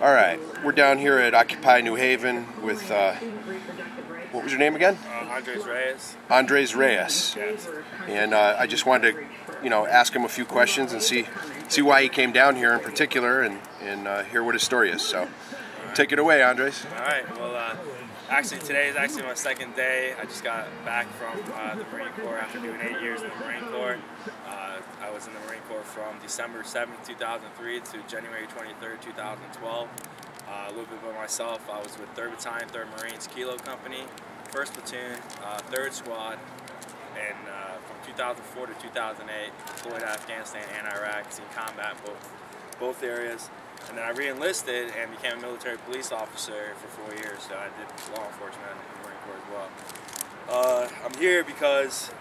All right, we're down here at Occupy New Haven with, what was your name again? Andres Reyes. Andres Reyes. Yes. And I just wanted to, ask him a few questions and see why he came down here in particular and hear what his story is. So, take it away, Andres. All right. Well, actually, today is actually my second day. I just got back from the Marine Corps after doing 8 years in the Marine Corps. I was in the Marine Corps from December 7th, 2003 to January 23rd, 2012. A little bit about myself. I was with 3rd Battalion, 3rd Marines Kilo Company, 1st Platoon, 3rd Squad, and from 2004 to 2008, deployed to Afghanistan and Iraq, seen combat both areas. And then I re-enlisted and became a military police officer for 4 years, so I did law enforcement in the Marine Corps as well. I'm here because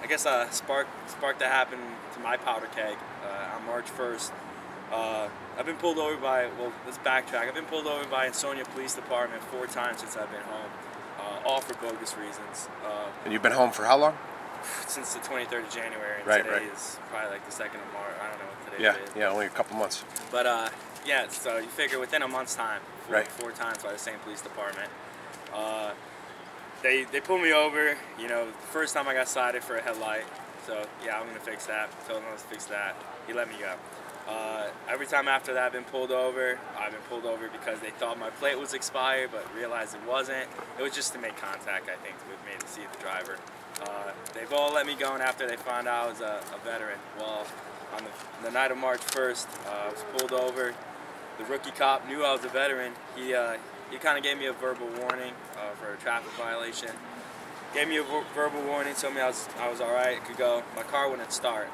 I guess a spark that happened to my powder keg on March 1st. I've been pulled over by, well, let's backtrack. I've been pulled over by Ansonia Police Department 4 times since I've been home, all for bogus reasons. And you've been home for how long? Since the 23rd of January, and today is probably like the 2nd of March. I don't know what today is. Yeah, only a couple months. But yeah, so you figure within a month's time, four times by the same police department. They pulled me over. The first time I got cited for a headlight. So yeah, I'm gonna fix that. Told him let's fix that. He let me go. Every time after that I've been pulled over because they thought my plate was expired, but realized it wasn't. It was just to make contact, I think, with me to see the driver. They've all let me go, and after they found out I was a veteran. Well, on the night of March 1st, I was pulled over. The rookie cop knew I was a veteran. He kind of gave me a verbal warning for a traffic violation. Gave me a verbal warning, told me I was all right, could go. My car wouldn't start.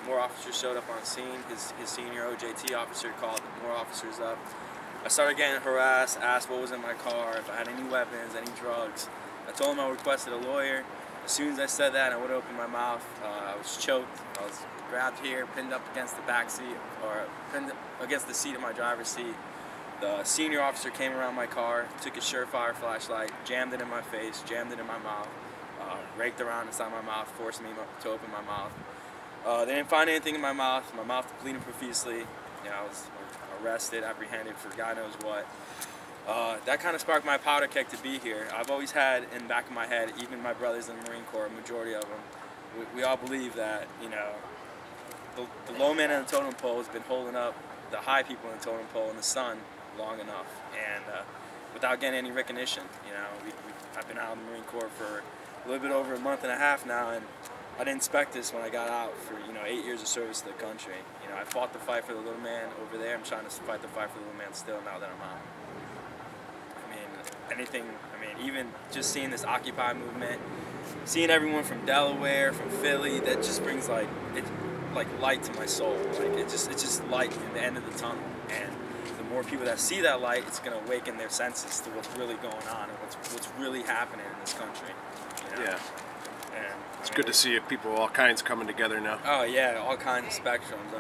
More officers showed up on scene. His senior OJT officer called more officers up. I started getting harassed, asked what was in my car, if I had any weapons, any drugs. I told him I requested a lawyer. As soon as I said that, I would open my mouth. I was choked. I was grabbed here, pinned up against the back seat, or pinned against the seat of my driver's seat. The senior officer came around my car, took a Surefire flashlight, jammed it in my face, jammed it in my mouth, raked around inside my mouth, forced me to open my mouth. They didn't find anything in my mouth was bleeding profusely. I was arrested, apprehended for God knows what. That kind of sparked my powder keg to be here. I've always had in the back of my head, even my brothers in the Marine Corps, a majority of them, we all believe that, the low man on the totem pole has been holding up the high people in the totem pole in the sun long enough, and without getting any recognition. I've been out in the Marine Corps for a little bit over a month and a half now, and I didn't expect this when I got out for 8 years of service to the country. I fought the fight for the little man over there. I'm trying to fight the fight for the little man still now that I'm out. Even just seeing this Occupy movement, seeing everyone from Delaware, from Philly, that just brings like light to my soul. It's just light in the end of the tunnel. And the more people that see that light, it's gonna awaken their senses to what's really going on and what's really happening in this country. Yeah. And it's good to see people of all kinds coming together now. Oh yeah, all kinds of spectrums.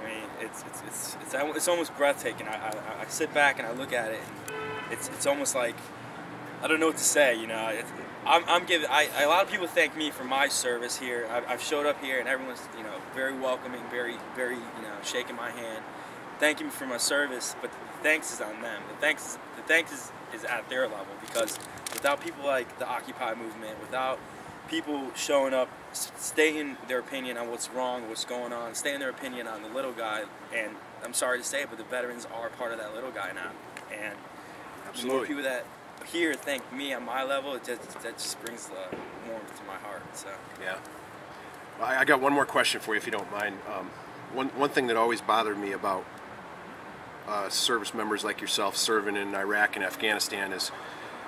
It's almost breathtaking. I sit back and I look at it, and it's almost like I don't know what to say. A lot of people thank me for my service here. I've showed up here and everyone's very welcoming, very shaking my hand, thanking me for my service. But the thanks is on them. The thanks is at their level, because without people like the Occupy movement, without people showing up, stating their opinion on what's wrong, what's going on, stating their opinion on the little guy, and I'm sorry to say it, but the veterans are part of that little guy now. And absolutely, the more people that here thank me on my level, that just brings the warmth to my heart. So yeah. Well, I got one more question for you, if you don't mind. One thing that always bothered me about service members like yourself serving in Iraq and Afghanistan is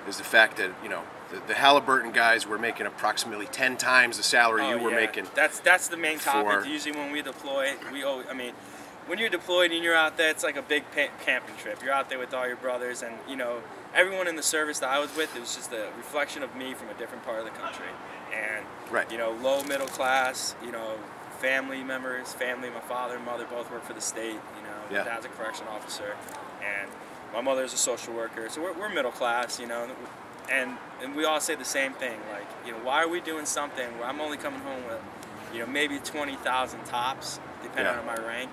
the fact that the Halliburton guys were making approximately 10 times the salary you were making. That's the main topic. Usually when we deploy, when you're deployed and you're out there, it's like a big camping trip. You're out there with all your brothers, and everyone in the service that I was with, it was just a reflection of me from a different part of the country. And low middle class, family members, my father and mother both work for the state. My dad's a correction officer, and my mother's a social worker. So we're middle class, and we all say the same thing. Why are we doing something where I'm only coming home with, maybe 20,000 tops, depending on my rank,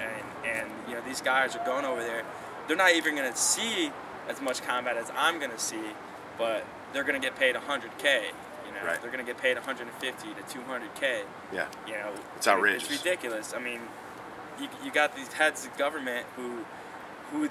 and you know, these guys are going over there. They're not even going to see as much combat as I'm going to see, but they're going to get paid 100K. You know, right. They're going to get paid 150 to 200K. Yeah. You know, it's outrageous. It's ridiculous. I mean, you got these heads of government who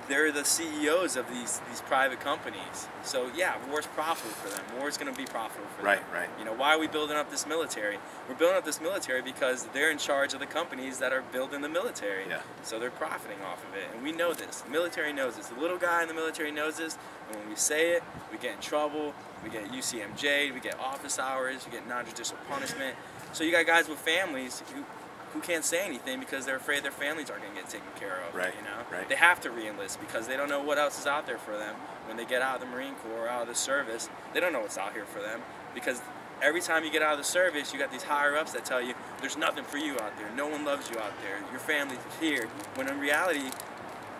they're the CEOs of these private companies. So yeah, war's profitable for them. War's going to be profitable for them. Right. You know, why are we building up this military? We're building up this military because they're in charge of the companies that are building the military. Yeah. So they're profiting off of it, and we know this. The military knows this. The little guy in the military knows this, and when we say it, we get in trouble. We get UCMJ. We get office hours. We get non-judicial punishment. So you got guys with families who can't say anything because they're afraid their families aren't going to get taken care of. Right. You know, right. They have to re-enlist because they don't know what else is out there for them when they get out of the Marine Corps or out of the service. They don't know what's out here for them because every time you get out of the service, you got these higher ups that tell you there's nothing for you out there. No one loves you out there. Your family's here. When in reality,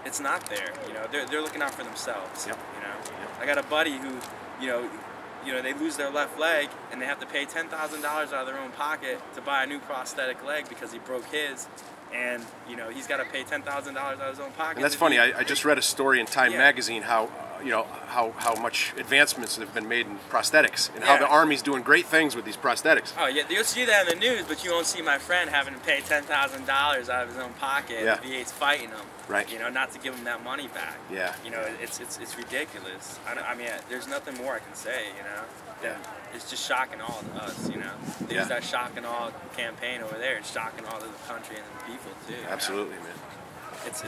it's not there. You know, they're looking out for themselves. Yep. You know, yep. I got a buddy who, you know, they lose their left leg and they have to pay $10,000 out of their own pocket to buy a new prosthetic leg because he broke his, and you know, he's got to pay $10,000 out of his own pocket. And that's funny. I just read a story in Time Yeah. magazine how how much advancements have been made in prosthetics and Yeah. how the Army's doing great things with these prosthetics. Oh yeah, you'll see that in the news, but you won't see my friend having to pay $10,000 out of his own pocket. Yeah. The VA's fighting him. Right. You know, not to give him that money back. Yeah. You know, it's ridiculous. I mean, there's nothing more I can say. You know, than it's just shock and awe to us. You know, there's that shock and awe campaign over there. It's shock and awe to the country and the people too. Absolutely, man. It's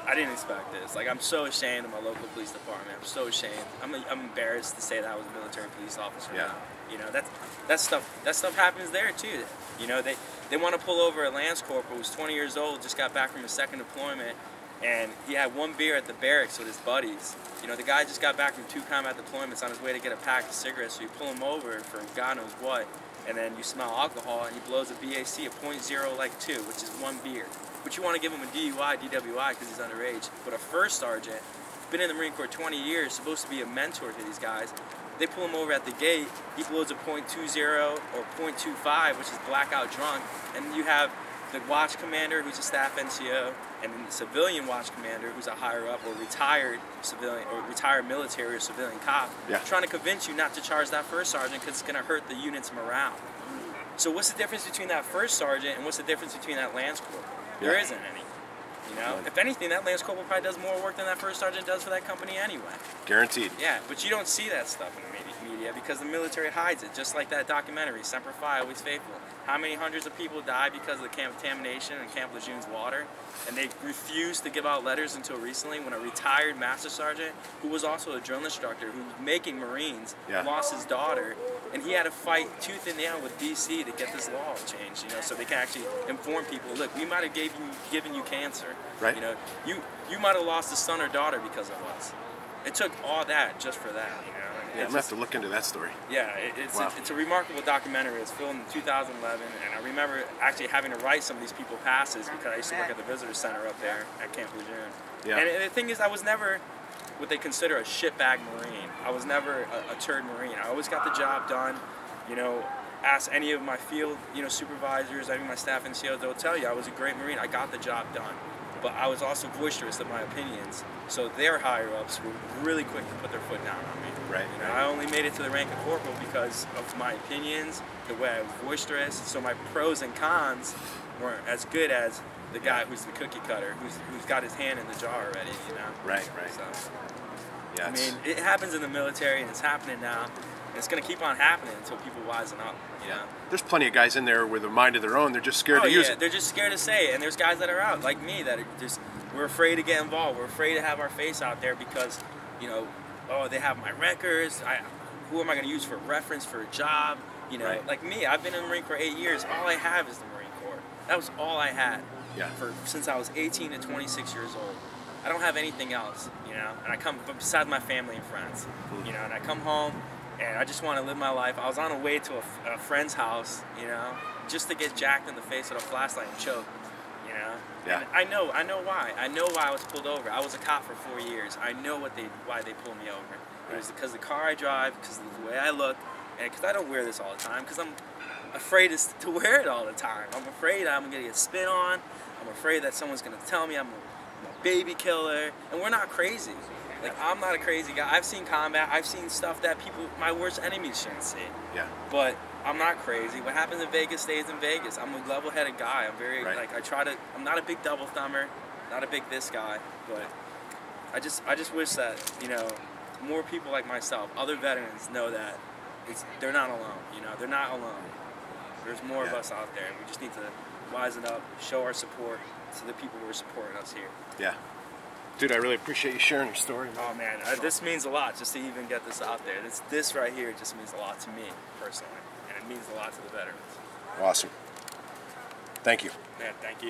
I didn't expect this. Like, I'm so ashamed of my local police department. I'm so ashamed. I'm embarrassed to say that I was a military police officer. Yeah. Now. You know, that stuff happens there too. You know, they want to pull over a Lance Corporal who's 20 years old, just got back from his second deployment, and he had one beer at the barracks with his buddies. You know, the guy just got back from 2 combat deployments on his way to get a pack of cigarettes, so you pull him over for God knows what, and then you smell alcohol, and he blows a BAC of .002, which is 1 beer. But you want to give him a DUI, DWI, because he's underage. But a first sergeant, been in the Marine Corps 20 years, supposed to be a mentor to these guys, they pull him over at the gate, he blows a .20 or .25, which is blackout drunk, and you have the watch commander, who's a staff NCO, and then the civilian watch commander, who's a higher up or retired civilian or retired military or civilian cop, trying to convince you not to charge that first sergeant because it's going to hurt the unit's morale. So what's the difference between that first sergeant and what's the difference between that Lance Corporal? There isn't any. You know, if anything, that Lance Corporal probably does more work than that first sergeant does for that company anyway. Guaranteed. Yeah, but you don't see that stuff in the media because the military hides it, just like that documentary, Semper Fi, Always Faithful. How many hundreds of people died because of the contamination in Camp Lejeune's water? And they refused to give out letters until recently when a retired master sergeant, who was also a drill instructor, who was making Marines, lost his daughter, and he had to fight tooth and nail with DC to get this law changed, you know, so they can actually inform people, look, we might have given you cancer. Right. You know, you might have lost a son or daughter because of us. It took all that just for that, you know. Yeah, I'm gonna have to look into that story. Yeah, it's a remarkable documentary. It was filmed in 2011, and I remember actually having to write some of these people passes because I used to work at the visitor center up there at Camp Lejeune. Yeah. And the thing is, I was never what they consider a shitbag Marine. I was never a turd Marine. I always got the job done. You know, ask any of my field, supervisors, any of my staff NCOs, they'll tell you I was a great Marine. I got the job done. But I was also boisterous of my opinions, so their higher-ups were really quick to put their foot down on me. Right. You know, I only made it to the rank of corporal because of my opinions, the way I was boisterous, so my pros and cons weren't as good as the guy who's the cookie cutter, who's got his hand in the jar already, you know? Right. So, yeah, I mean, it happens in the military, and it's happening now. And it's going to keep on happening until people wisen up, you know? There's plenty of guys in there with a mind of their own. They're just scared to use it. They're just scared to say it. And there's guys that are out, like me, that are just, we're afraid to get involved. We're afraid to have our face out there because, they have my records. Who am I going to use for reference for a job? You know, like me, I've been in the Marine Corps 8 years. All I have is the Marine Corps. That was all I had since I was 18 to 26 years old. I don't have anything else, you know? And I come besides my family and friends, you know, and I come home, and I just want to live my life. I was on a way to a friend's house, you know, just to get jacked in the face with a flashlight and choke, you know. Yeah. And I know why. I know why I was pulled over. I was a cop for 4 years. I know why they pulled me over. It was because of the car I drive, because of the way I look, and because I don't wear this all the time, because I'm afraid to wear it all the time. I'm afraid I'm going to get spit on. I'm afraid that someone's gonna tell me I'm a baby killer, and we're not crazy. Like, I'm not a crazy guy. I've seen combat. I've seen stuff that people, my worst enemies, shouldn't see. Yeah. But I'm not crazy. What happens in Vegas stays in Vegas. I'm a level-headed guy. I'm very, right. like, I'm not a big double thumber, not a big this guy, but I just wish that, you know, more people like myself, other veterans, know that they're not alone. You know, they're not alone. There's more of us out there. We just need to wisen up, show our support to the people who are supporting us here. Yeah. Dude, I really appreciate you sharing your story. Oh man, this means a lot just to even get this out there. This right here just means a lot to me personally, and it means a lot to the veterans. Awesome. Thank you. Man, thank you.